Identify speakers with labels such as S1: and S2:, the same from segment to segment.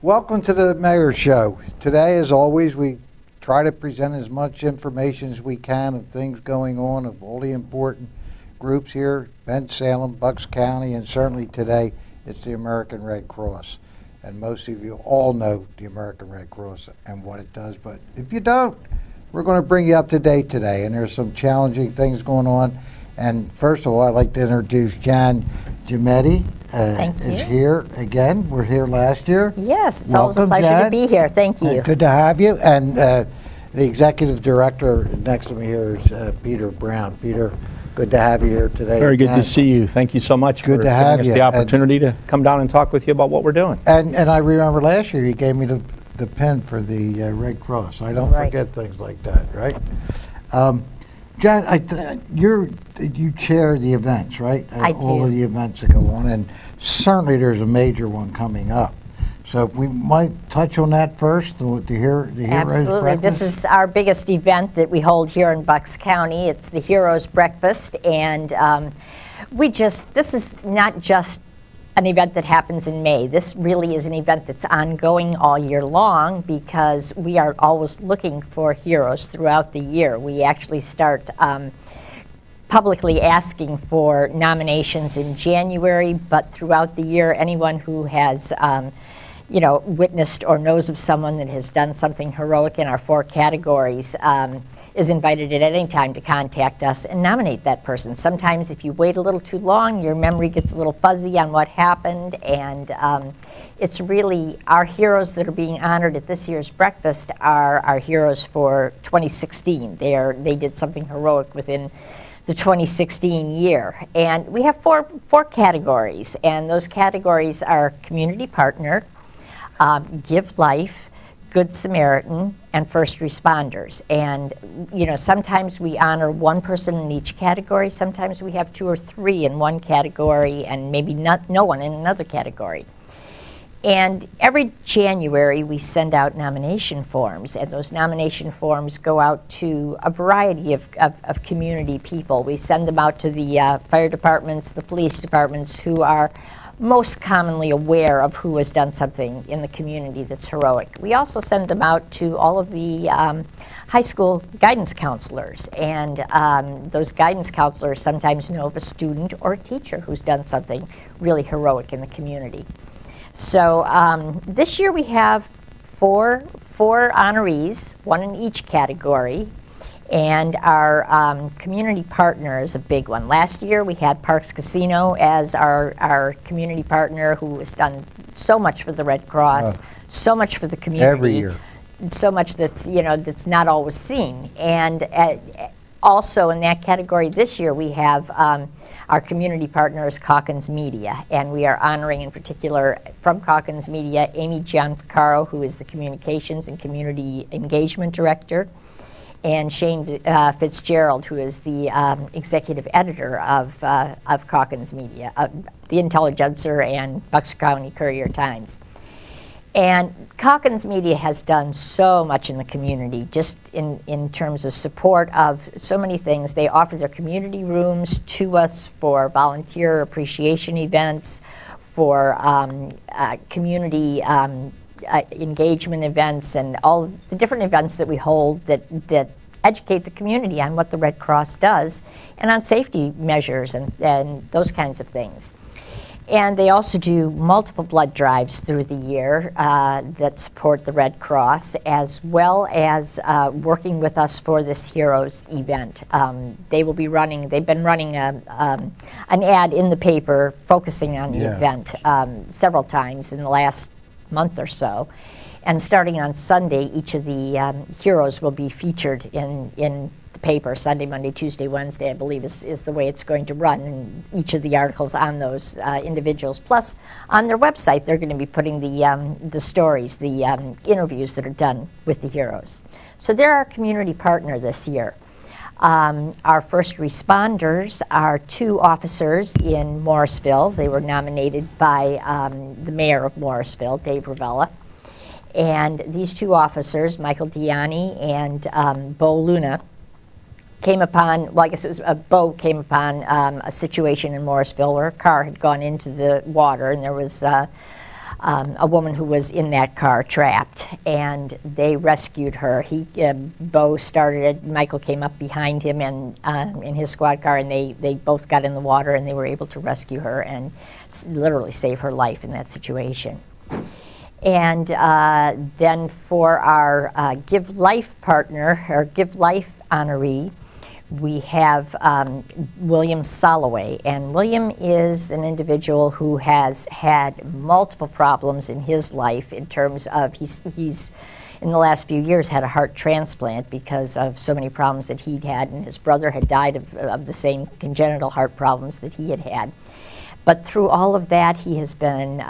S1: Welcome to the Mayor Show. Today, as always, we try to present as much information as we can of things going on, of all the important groups here, Bensalem, Bucks County, and certainly today it's the American Red Cross. And most of you all know the American Red Cross and what it does, but if you don't, we're going to bring you up to date today, and there's some challenging things going on. And first of all, I'd like to introduce Jan Giumette. Is here again. We're here last year.
S2: Yes, it's always a pleasure
S1: Jan.
S2: to be here. Thank you.
S1: Good to have you. And the executive director next to me here is Peter Brown. Peter, good to have you here today.
S3: Very good to see you. Thank you so much for giving us the opportunity to come down and talk with you about what we're doing.
S1: And I remember last year you gave me the pen for the Red Cross. I don't forget things like that, right? Jan, you chair the events, right?
S2: I do.
S1: All of the events that go on, and certainly there's a major one coming up. So if we might touch on that first, the Heroes
S2: Absolutely.
S1: Breakfast.
S2: This is our biggest event that we hold here in Bucks County. It's the Heroes Breakfast, and this is not just an event that happens in May. This really is an event that's ongoing all year long because we are always looking for heroes throughout the year. We actually start publicly asking for nominations in January, but throughout the year, anyone who has witnessed or knows of someone that has done something heroic in our 4 categories is invited at any time to contact us and nominate that person. Sometimes if you wait a little too long, your memory gets a little fuzzy on what happened, and it's really our heroes that are being honored at this year's breakfast are our heroes for 2016. They did something heroic within the 2016 year. And we have four categories, and those categories are Community Partner, Give Life, Good Samaritan, and First Responders. And sometimes we honor one person in each category, sometimes we have 2 or 3 in one category and maybe no one in another category. And every January we send out nomination forms, and those nomination forms go out to a variety of community people. We send them out to the fire departments, the police departments, who are most commonly aware of who has done something in the community that's heroic. We also send them out to all of the high school guidance counselors, and those guidance counselors sometimes know of a student or a teacher who's done something really heroic in the community. So this year we have four honorees, 1 in each category, and our community partner is a big one. Last year we had Parks Casino as our community partner, who has done so much for the Red Cross, so much for the community.
S1: Every year.
S2: So much that's not always seen. And also in that category this year we have our community partner is Calkins Media, and we are honoring in particular from Calkins Media Amy Gianfrancaro, who is the Communications and Community Engagement Director, and Shane Fitzgerald, who is the executive editor of Calkins Media, the Intelligencer and Bucks County Courier-Times. And Calkins Media has done so much in the community, just in terms of support of so many things. They offer their community rooms to us for volunteer appreciation events, for community engagement events, and all the different events that we hold that educate the community on what the Red Cross does and on safety measures and those kinds of things. And they also do multiple blood drives through the year that support the Red Cross, as well as working with us for this Heroes event. They've been running an ad in the paper focusing on the event several times in the last month or so. And starting on Sunday, each of the heroes will be featured in the paper. Sunday, Monday, Tuesday, Wednesday, I believe is the way it's going to run. And each of the articles on those individuals. Plus, on their website, they're going to be putting the stories, the interviews that are done with the heroes. So they're our community partner this year. Our first responders are 2 officers in Morrisville. They were nominated by the mayor of Morrisville, Dave Ravella. And these 2 officers, Michael Diani and Bo Luna, came upon, well, I guess it was Bo came upon a situation in Morrisville where a car had gone into the water, and there was a woman who was in that car trapped, and they rescued her. Bo started, Michael came up behind him and in his squad car, and they both got in the water, and they were able to rescue her and literally save her life in that situation. And then for our Give Life partner, or Give Life honoree, we have William Soloway. And William is an individual who has had multiple problems in his life in terms of he's in the last few years had a heart transplant because of so many problems that he'd had, and his brother had died of the same congenital heart problems that he had had. But through all of that, he has been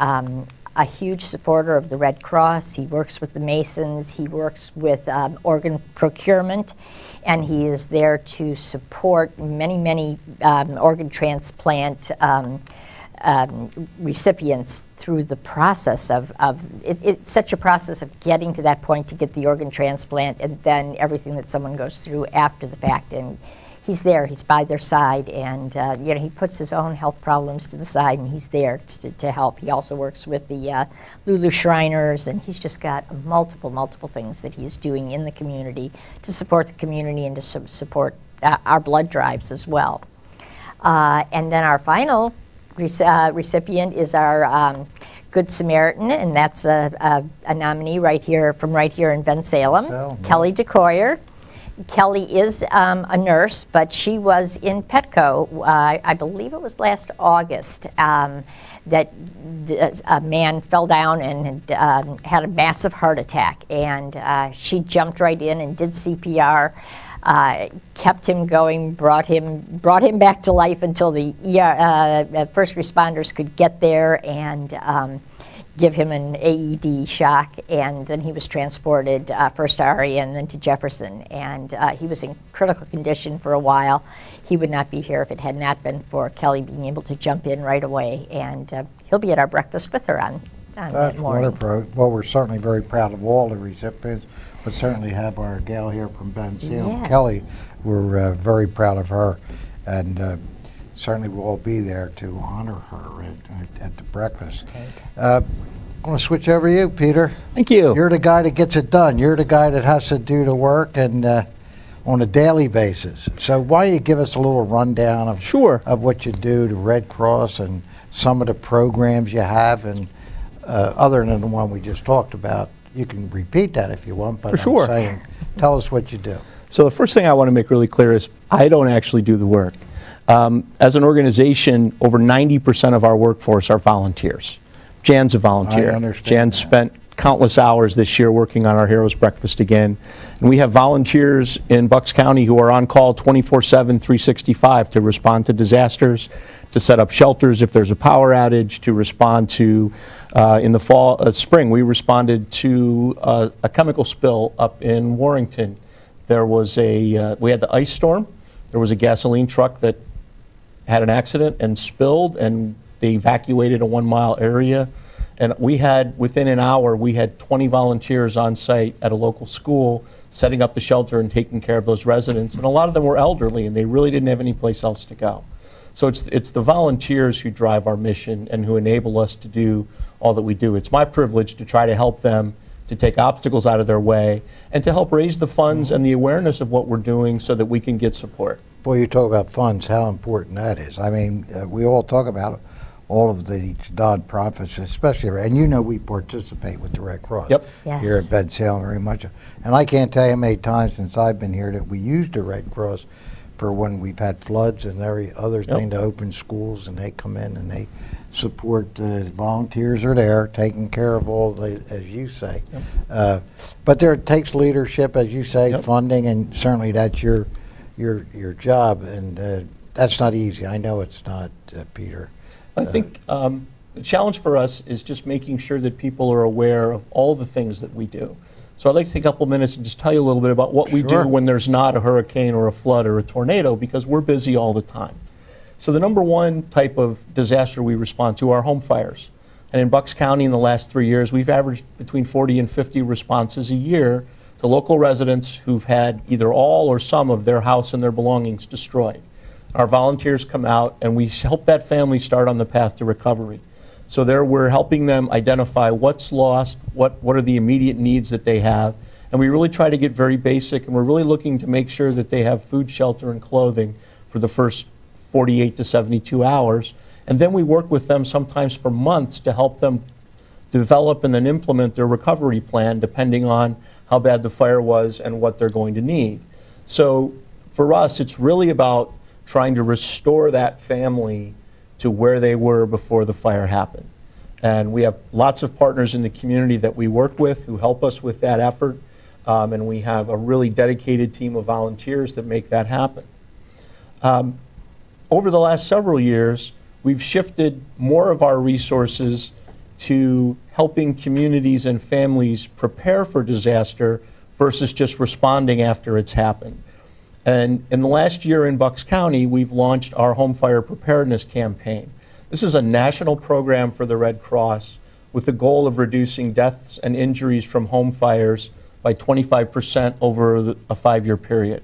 S2: a huge supporter of the Red Cross. He works with the Masons. He works with organ procurement, and he is there to support many organ transplant recipients through the process of it's such a process of getting to that point to get the organ transplant, and then everything that someone goes through after the fact. And he's there, he's by their side, and he puts his own health problems to the side, and he's there to help. He also works with the Lulu Shriners, and he's just got multiple things that he's doing in the community to support the community and to support our blood drives as well. And then our final recipient is our Good Samaritan, and that's a nominee right here in Bensalem, Kelly DeCoyer. Kelly is a nurse, but she was in Petco, I believe it was last August, that a man fell down and had a massive heart attack. And she jumped right in and did CPR, kept him going, brought him back to life until the first responders could get there and give him an AED shock, and then he was transported first to RE and then to Jefferson, and he was in critical condition for a while. He would not be here if it had not been for Kelly being able to jump in right away, and he'll be at our breakfast with her on that morning.
S1: That's wonderful. Well, we're certainly very proud of all the recipients, but certainly have our gal here from Bensalem,
S2: Yes.
S1: Kelly. We're very proud of her, and certainly we'll all be there to honor her at the breakfast. I'm going to switch over to you, Peter.
S3: Thank you.
S1: You're the guy that gets it done. You're the guy that has to do the work and on a daily basis. So why don't you give us a little rundown of of what you do, the Red Cross, and some of the programs you have, and other than the one we just talked about. You can repeat that if you want, but I'm saying, tell us what you do.
S3: So the first thing I want to make really clear is I don't actually do the work. As an organization, over 90% of our workforce are volunteers. Jan's a volunteer.
S1: I understand
S3: Jan spent countless hours this year working on our Heroes Breakfast again. And we have volunteers in Bucks County who are on call 24/7, 365 to respond to disasters, to set up shelters if there's a power outage, to respond to, in the spring, we responded to a chemical spill up in Warrington. There was we had the ice storm. There was a gasoline truck that had an accident and spilled, and they evacuated a 1-mile area. And we had, within an hour, we had 20 volunteers on site at a local school setting up the shelter and taking care of those residents. And a lot of them were elderly, and they really didn't have any place else to go. So it's the volunteers who drive our mission and who enable us to do all that we do. It's my privilege to try to help them, to take obstacles out of their way, and to help raise the funds and the awareness of what we're doing so that we can get support.
S1: Boy, you talk about funds, how important that is. I mean, we all talk about all of the nonprofits, especially, and we participate with the Red Cross
S3: Yep.
S2: Yes.
S1: here at Bensalem very much. And I can't tell you how many times since I've been here that we used the Red Cross for when we've had floods and every other thing to open schools, and they come in and they support. Volunteers are there taking care of all the, as you say. But it takes leadership, as you say, funding, and certainly that's your job, and that's not easy. I know it's not, Peter.
S3: I think the challenge for us is just making sure that people are aware of all the things that we do. So I'd like to take a couple minutes and just tell you a little bit about what we do when there's not a hurricane or a flood or a tornado, because we're busy all the time. So the number one type of disaster we respond to are home fires. And in Bucks County in the last 3 years, we've averaged between 40 and 50 responses a year to local residents who've had either all or some of their house and their belongings destroyed. Our volunteers come out and we help that family start on the path to recovery. So there we're helping them identify what's lost, what are the immediate needs that they have. And we really try to get very basic, and we're really looking to make sure that they have food, shelter, and clothing for the first 48 to 72 hours. And then we work with them sometimes for months to help them develop and then implement their recovery plan depending on how bad the fire was and what they're going to need. So for us, it's really about trying to restore that family to where they were before the fire happened. And we have lots of partners in the community that we work with who help us with that effort. And we have a really dedicated team of volunteers that make that happen. Over the last several years, we've shifted more of our resources to helping communities and families prepare for disaster versus just responding after it's happened. And in the last year in Bucks County, we've launched our Home Fire Preparedness Campaign. This is a national program for the Red Cross with the goal of reducing deaths and injuries from home fires by 25% over a 5-year period.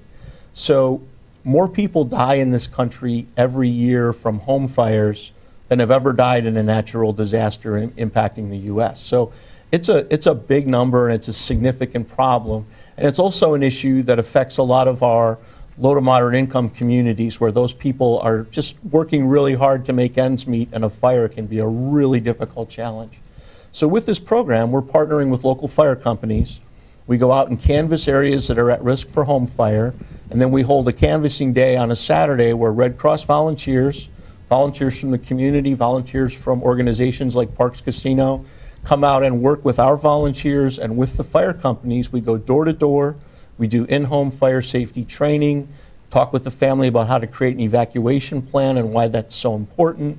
S3: So more people die in this country every year from home fires than have ever died in a natural disaster impacting the U.S. So it's a big number, and it's a significant problem. And it's also an issue that affects a lot of our low to moderate income communities where those people are just working really hard to make ends meet, and a fire can be a really difficult challenge. So with this program, we're partnering with local fire companies. We go out and canvass areas that are at risk for home fire, and then we hold a canvassing day on a Saturday where Red Cross volunteers, volunteers from the community, volunteers from organizations like Parks Casino, come out and work with our volunteers and with the fire companies. We go door to door. We do in-home fire safety training, talk with the family about how to create an evacuation plan and why that's so important,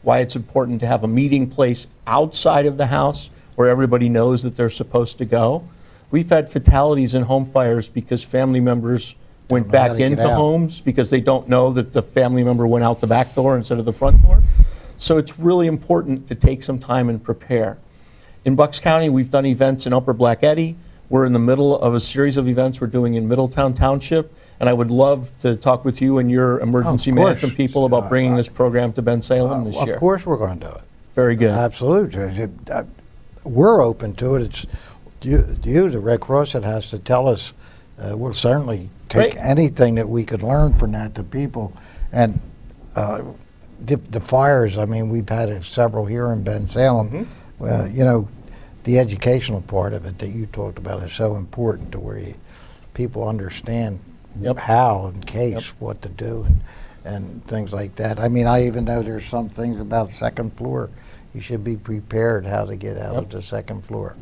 S3: why it's important to have a meeting place outside of the house where everybody knows that they're supposed to go. We've had fatalities in home fires because family members went back into homes because they don't know that the family member went out the back door instead of the front door. So it's really important to take some time and prepare. In Bucks County, we've done events in Upper Black Eddy. We're in the middle of a series of events we're doing in Middletown Township, and I would love to talk with you and your emergency management people about bringing this program to Bensalem this year.
S1: Of course we're going to do it.
S3: Very good.
S1: Absolutely. We're open to it. It's you, the Red Cross, that has to tell us. We'll certainly take anything that we could learn from that to people. And the fires, I mean, we've had several here in Bensalem. You know, the educational part of it that you talked about is so important to where people understand how, in case, what to do, and things like that. I mean, I even know there's some things about second floor. You should be prepared how to get out of the second floor.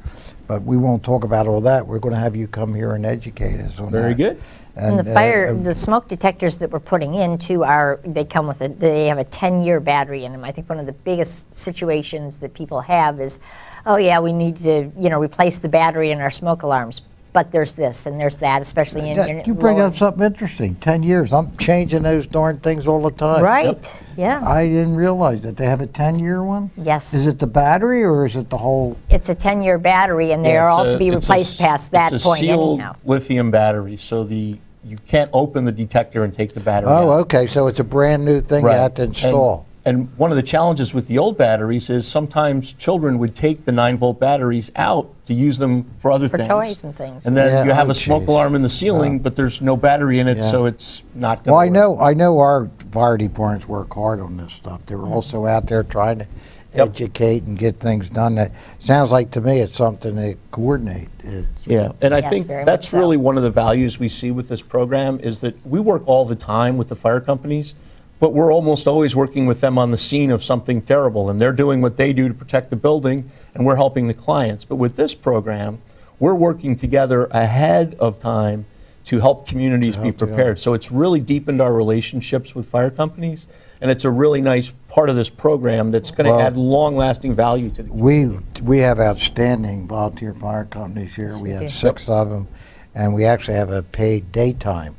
S1: But we won't talk about all that. We're going to have you come here and educate us on that.
S3: Very good.
S2: And the smoke detectors that we're putting into they come with they have a 10-year battery in them. I think one of the biggest situations that people have is, oh yeah, we need to, replace the battery in our smoke alarms. But there's this and there's that, especially in
S1: you bring up something interesting. 10 years. I'm changing those darn things all the time.
S2: Right. Yeah.
S1: I didn't realize that they have a 10-year one.
S2: Yes.
S1: Is it the battery or is it the whole?
S2: It's a 10-year battery, and they are all to be replaced past that point anyhow.
S3: It's a sealed lithium battery, so you can't open the detector and take the battery
S1: out.
S3: Okay,
S1: so it's a brand new thing you have to install.
S3: And one of the challenges with the old batteries is sometimes children would take the 9-volt batteries out to use them for other things.
S2: For toys and things.
S3: And then you have a smoke alarm in the ceiling, but there's no battery in it, so it's not going
S1: to work. I know our fire departments work hard on this stuff. They're also out there trying to educate and get things done. That sounds like to me it's something to coordinate.
S3: And I think that's really one of the values we see with this program is that we work all the time with the fire companies, but we're almost always working with them on the scene of something terrible, and they're doing what they do to protect the building, and we're helping the clients. But with this program, we're working together ahead of time to help communities be prepared. So it's really deepened our relationships with fire companies, and it's a really nice part of this program that's going to add long-lasting value to the community.
S1: We have outstanding volunteer fire companies here.
S2: Yes,
S1: we have 6 of them, and we actually have a paid daytime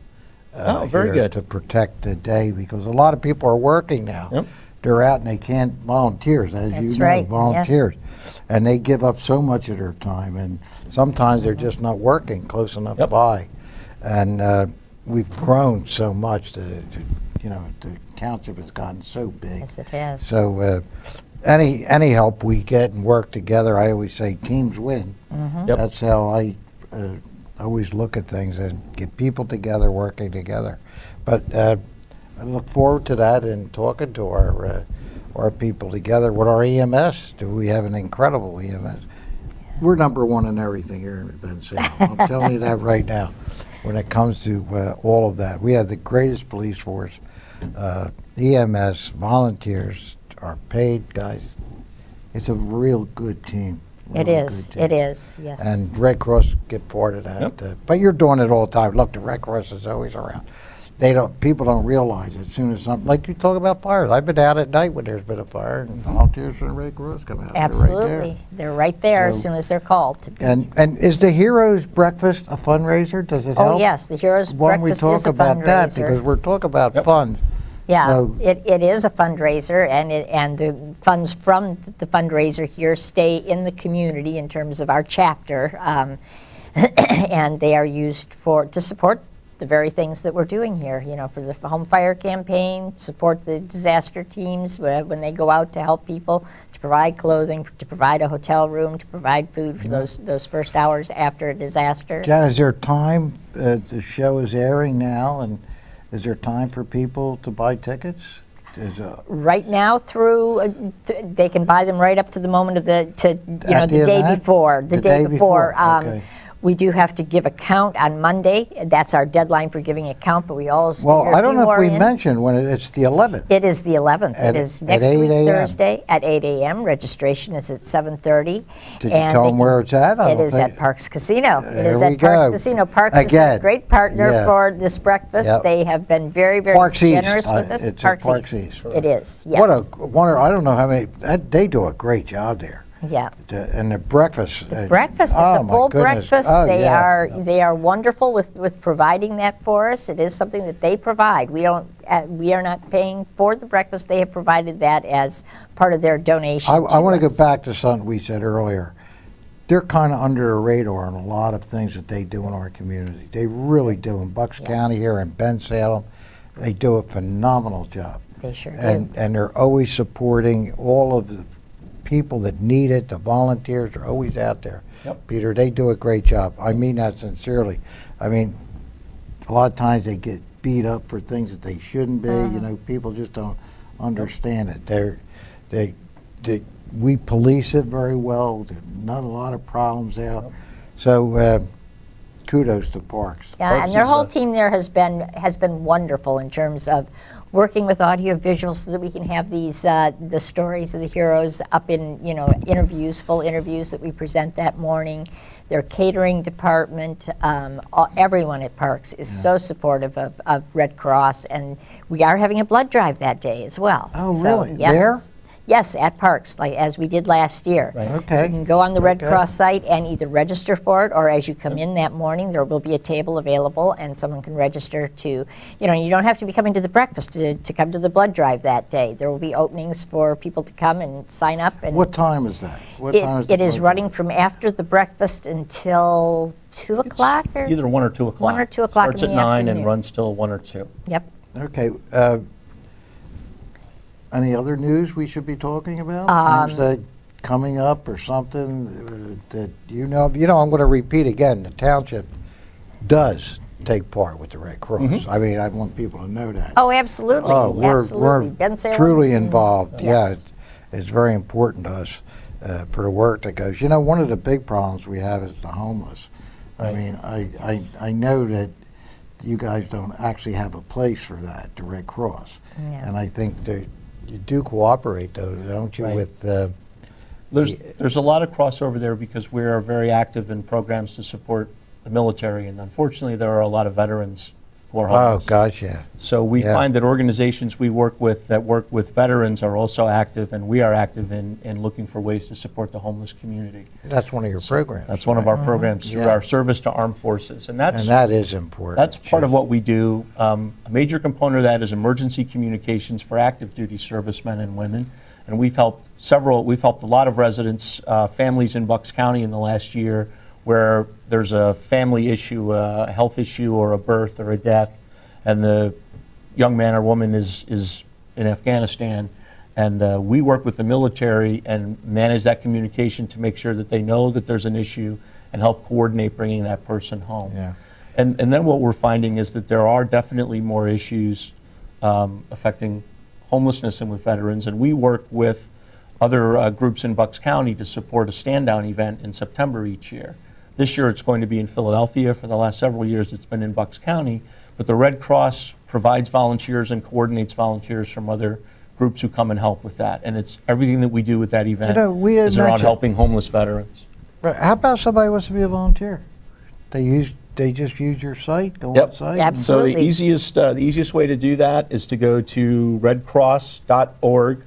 S3: very good.
S1: To protect the day, because a lot of people are working now. They're out and they can't volunteers, as
S2: That's
S1: you know,
S2: right.
S1: volunteers. And they give up so much of their time, and sometimes they're just not working close enough by. And we've grown so much that, the township has gotten so big.
S2: Yes, it has.
S1: So any help we get and work together, I always say teams win.
S3: Yep.
S1: That's how I always look at things, and get people together, working together. But I look forward to that and talking to our people together. With our EMS, we have an incredible EMS. We're number one in everything here in Bensalem. I'm telling you that right now. When it comes to all of that, we have the greatest police force. EMS, volunteers, are paid guys. It's a real good team.
S2: It
S1: Really
S2: is.
S1: good team.
S2: It is. Yes.
S1: And Red Cross get part of that.
S3: Yep.
S1: But you're doing it all the time. Look, the Red Cross is always around. People don't realize it. As soon as something, like you talk about fires. I've been out at night when there's been a fire, and volunteers from the Red Cross come out.
S2: Absolutely. They're right there as
S1: So-
S2: soon as they're called.
S1: And is the Heroes Breakfast a fundraiser? Does it help?
S2: Oh, yes. The Heroes
S1: Why don't we
S2: Breakfast
S1: talk
S2: is a
S1: about that,
S2: fundraiser.
S1: because we're talking about
S3: Yep.
S1: funds.
S2: Yeah,
S1: So-
S2: it is a fundraiser, and the funds from the fundraiser here stay in the community in terms of our chapter, and they are used to support the very things that we're doing here. You know, for the home fire campaign, support the disaster teams when they go out to help people, to provide clothing, to provide a hotel room, to provide food for those first hours after a disaster.
S1: Jan, is there time? The show is airing now, and is there time for people to buy tickets?
S2: Right now, they can buy them right up to the moment of the
S1: At the
S2: day
S1: event?
S2: before. The day before.
S1: Okay.
S2: We do have to give a count on Monday. That's our deadline for giving a count, but we always
S1: Well,
S2: figure
S1: I don't
S2: few
S1: know if
S2: more
S1: we
S2: in.
S1: mentioned when it's the 11th.
S2: It is the 11th.
S1: At-
S2: It is
S1: at
S2: next
S1: 8
S2: week,
S1: a.m.
S2: Thursday at 8 a.m. Registration is at 7:30.
S1: Did you tell them where it's at? I
S2: It
S1: don't
S2: is
S1: think-
S2: at Parks Casino. It is
S1: There we
S2: at Parks
S1: go.
S2: Casino. Parks has been
S1: Again.
S2: a great partner
S1: Yeah.
S2: for this breakfast.
S1: Yep.
S2: They have been very, very
S1: Parks East.
S2: generous with us.
S1: It's at Parks East.
S2: It is, yes.
S1: What a wonder! I don't know how many. They do a great job there.
S2: Yeah.
S1: And the breakfast.
S2: Breakfast. It's
S1: oh
S2: a
S1: my
S2: full
S1: goodness.
S2: breakfast.
S1: Oh,
S2: They
S1: yeah.
S2: are wonderful with providing that for us. It is something that they provide. We are not paying for the breakfast. They have provided that as part of their donation.
S1: I want to
S2: us.
S1: go back to something we said earlier. They're kind of under the radar on a lot of things that they do in our community. They really do. In Bucks
S2: Yes.
S1: County here in Bensalem, they do a phenomenal job.
S2: They sure do.
S1: And they're always supporting all of the people that need it. The volunteers are always out there.
S3: Yep.
S1: Peter, they do a great job. I mean that sincerely. I mean, a lot of times they get beat up for things that they shouldn't be. You know, people just don't understand it. We police it very well. There's not a lot of problems out. So kudos to Parks.
S2: Yeah,
S3: Parks
S2: and their
S3: is
S2: whole
S3: a-
S2: team there has been wonderful in terms of working with audio visuals so that we can have these the stories of the heroes up in interviews, full interviews that we present that morning. Their catering department, everyone at Parks is so supportive of Red Cross, and we are having a blood drive that day as well.
S1: Oh,
S2: So,
S1: really?
S2: Yes.
S1: There?
S2: Yes, at Parks, like as we did last year.
S3: Right.
S1: Okay.
S2: So you can go on the Red
S1: Okay.
S2: Cross site and either register for it, or as you come in that morning, there will be a table available and someone can register to, you don't have to be coming to the breakfast to come to the blood drive that day. There will be openings for people to come and sign up. And
S1: What time is that? What time
S2: it
S1: the
S2: is
S1: blood
S2: running
S1: drive?
S2: from after the breakfast until 2 o'clock? Or?
S3: Either 1 or 2 o'clock.
S2: 1 or 2 o'clock in
S3: Starts
S2: the
S3: at 9 and
S2: afternoon.
S3: runs till 1 or 2.
S2: Yep.
S1: Okay. Any other news we should be talking about? Things that coming up or something that you know? I'm going to repeat again. The township does take part with the Red Cross. I mean, I want people to know that.
S2: Oh, absolutely.
S1: Oh, we're
S2: Absolutely. Bensalem
S1: truly
S2: has been-
S1: involved.
S2: Yes.
S1: Yeah, it's very important to us for the work that goes. One of the big problems we have is the homeless. I
S3: Right.
S1: mean, I know that you guys don't actually have a place for that, the Red Cross.
S2: Yeah.
S1: And I think that you do cooperate, though, don't you,
S3: Right.
S1: with
S3: There's a lot of crossover there because we are very active in programs to support the military, and unfortunately, there are a lot of veterans who are
S1: oh,
S3: homeless.
S1: gosh, yeah.
S3: So we
S1: Yeah.
S3: find that organizations we work with that work with veterans are also active, and we are active in looking for ways to support the homeless community.
S1: That's one of your programs.
S3: That's one of our programs through
S1: Yeah.
S3: our service to armed forces, and
S1: And that is important.
S3: that's part of what we do. A major component of that is emergency communications for active duty servicemen and women. And we've helped a lot of residents, families in Bucks County in the last year where there's a family issue, a health issue, or a birth or a death, and the young man or woman is in Afghanistan. And we work with the military and manage that communication to make sure that they know that there's an issue and help coordinate bringing that person home.
S1: Yeah.
S3: And then what we're finding is that there are definitely more issues affecting homelessness and with veterans, and we work with other groups in Bucks County to support a stand-down event in September each year. This year it's going to be in Philadelphia. For the last several years it's been in Bucks County, but the Red Cross provides volunteers and coordinates volunteers from other groups who come and help with that. And it's everything that we do with that event
S1: we didn't
S3: is around
S1: mention-
S3: helping homeless veterans.
S1: Right. How about somebody wants to be a volunteer? They just use your site, go
S3: Yep.
S1: on site?
S2: Absolutely.
S3: So the easiest way to do that is to go to redcross.org.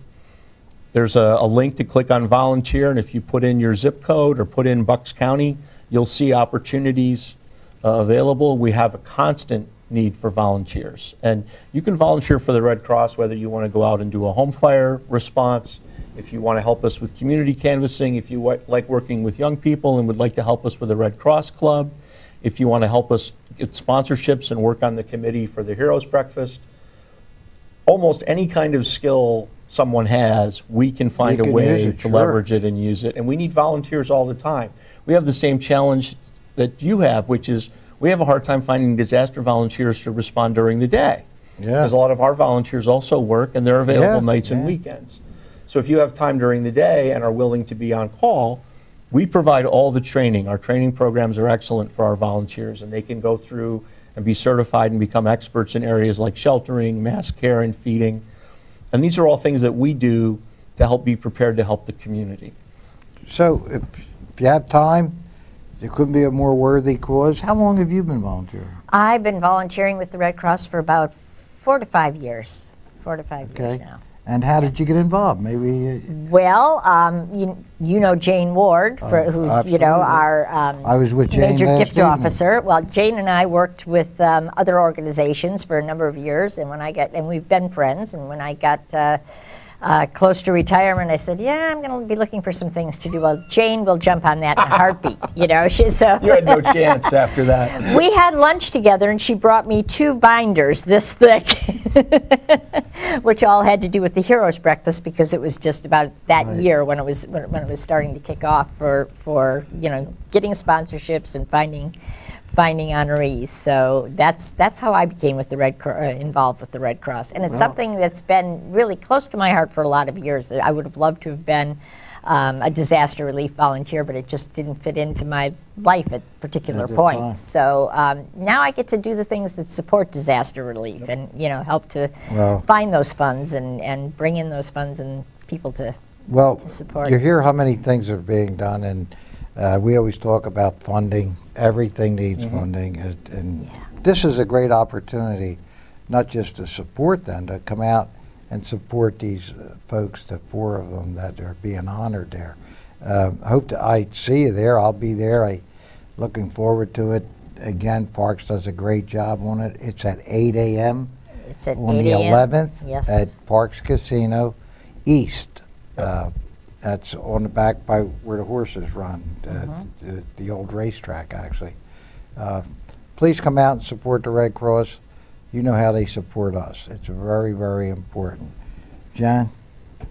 S3: There's a link to click on volunteer, and if you put in your zip code or put in Bucks County, you'll see opportunities available. We have a constant need for volunteers. And you can volunteer for the Red Cross whether you want to go out and do a home fire response, if you want to help us with community canvassing, if you like working with young people and would like to help us with the Red Cross Club, if you want to help us get sponsorships and work on the committee for the Heroes Breakfast. Almost any kind of skill someone has, we can find
S1: You
S3: a
S1: can
S3: way
S1: use it,
S3: to
S1: sure.
S3: leverage it and use it. And we need volunteers all the time. We have the same challenge that you have, which is we have a hard time finding disaster volunteers to respond during the day.
S1: Yeah.
S3: Because a lot of our volunteers also work and they're available nights and
S1: yeah.
S3: weekends. So if you have time during the day and are willing to be on call, we provide all the training. Our training programs are excellent for our volunteers, and they can go through and be certified and become experts in areas like sheltering, mass care, and feeding. And these are all things that we do to help be prepared to help the community.
S1: So if you have time, there couldn't be a more worthy cause. How long have you been volunteering?
S2: I've been volunteering with the Red Cross for about 4 to 5 years. 4 to 5 years now.
S1: And how did you get involved? Maybe
S2: Well, you know Jane Ward, who's
S1: absolutely.
S2: our
S1: I was with Jane
S2: major
S1: last
S2: gift
S1: evening.
S2: officer. Well, Jane and I worked with other organizations for a number of years, and we've been friends. And when I got close to retirement, I said, "Yeah, I'm going to be looking for some things to do." Well, Jane will jump on that in a heartbeat. She's
S3: You had no chance after that.
S2: We had lunch together, and she brought me 2 binders this thick, which all had to do with the Heroes Breakfast, because it was just about that year when it was starting to kick off for getting sponsorships and finding honorees. So that's how I became with the involved with the Red Cross, and it's something that's been really close to my heart for a lot of years. I would have loved to have been a disaster relief volunteer, but it just didn't fit into my life at particular points.
S1: time.
S2: So now I get to do the things that support disaster relief, and help to
S1: Well-
S2: find those funds and bring in those funds and people to
S1: Well,
S2: support.
S1: you hear how many things are being done, and we always talk about funding. Everything needs funding, and this is a great opportunity, not just to support them, to come out and support these folks, the 4 of them that are being honored there. Hope I see you there. I'll be there. Looking forward to it. Again, Parks does a great job on it. It's at 8 a.m.
S2: It's at
S1: on
S2: 8
S1: the
S2: a.m.
S1: 11th
S2: Yes.
S1: at Parks Casino East. That's on the back by where the horses run, the old racetrack, actually. Please come out and support the Red Cross. You know how they support us. It's very, very important. Jan,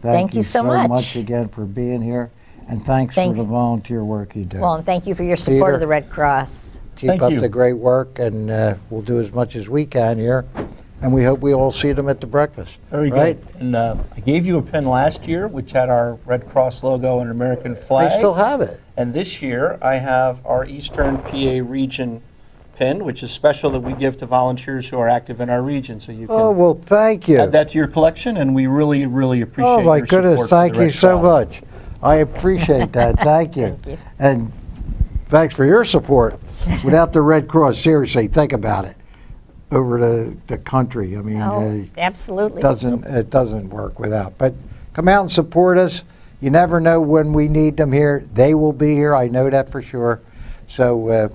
S2: Thank you so much.
S1: much again for being here, and thanks
S2: Thanks.
S1: for the volunteer work you do.
S2: Well, and thank you for your support
S1: Peter?
S2: of the Red Cross.
S1: Keep
S3: Thank
S1: up
S3: you.
S1: the great work, and we'll do as much as we can here. And we hope we all see them at the breakfast.
S3: Very
S1: right?
S3: good. And I gave you a pin last year, which had our Red Cross logo and American flag.
S1: They still have it.
S3: And this year, I have our Eastern PA region pin, which is special that we give to volunteers who are active in our region. So you can
S1: Oh, well, thank you.
S3: add that to your collection, and we really, really appreciate
S1: Oh, my
S3: your
S1: goodness,
S3: support for
S1: thank
S3: the
S1: you
S3: Red
S1: so
S3: Cross.
S1: much. I appreciate that. Thank you.
S2: Thank you.
S1: And thanks for your support. Without the Red Cross, seriously, think about it. Over the country, I mean,
S2: Absolutely.
S1: it doesn't work without. But come out and support us. You never know when we need them here. They will be here. I know that for sure. So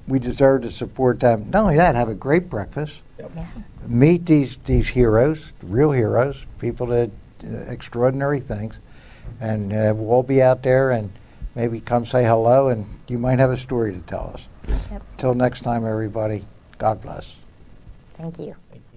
S1: we deserve to support them. Not only that, have a great breakfast.
S3: Yep.
S2: Yeah.
S1: Meet these heroes, real heroes, people that extraordinary things, and we'll all be out there and maybe come say hello, and you might have a story to tell us.
S2: Yep.
S1: Till next time, everybody, God bless.
S2: Thank you.
S3: Thank you.